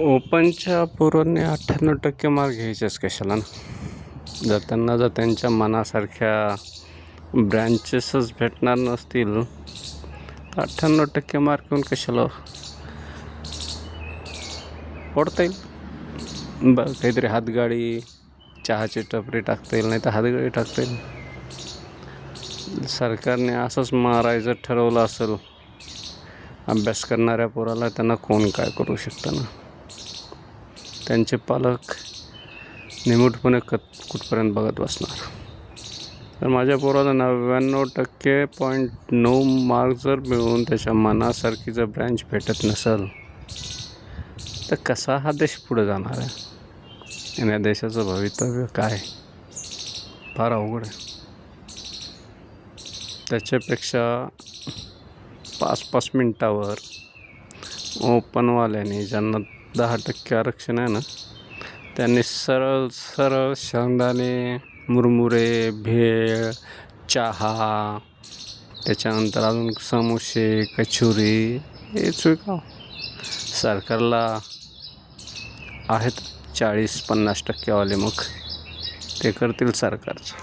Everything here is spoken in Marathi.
ओपनच्या पोरांनी 98% मार्क घ्यायचेच कशाला ना. जर त्यांच्या मनासारख्या ब्रँचेसच भेटणार नसतील तर 98% मार्क घेऊन कशाला ओढता येईल. काहीतरी हातगाडी, चहाची टपरी टाकता येईल, नाही तर हातगाडी टाकता येईल. सरकारने असंच मारायचं ठरवलं असेल अभ्यास करणाऱ्या पोराला, त्यांना कोण काय करू शकतं ना. त्यांचे पालक निमूटपणे कुठपर्यंत बघत बसणार. तर माझ्या पोराला 99.9 मार्क जर मिळून त्याच्या मनासारखी जर ब्रँच भेटत नसेल तर कसा हा देश पुढे जाणार आहे. आणि या देशाचं भवितव्य काय, फार अवघड आहे. त्याच्यापेक्षा 5-5 मिनटावर ओपनवाल्याने ज्यांना 10% आरक्षण आहे ना, त्यांनी सरळ शेंगदाणे, मुरमुरे, भेळ, चहा, त्याच्यानंतर अजून समोसे, कचोरी हेच विकावं. सरकारला आहेत 40-50% वाले, मग ते करतील सरकारचं.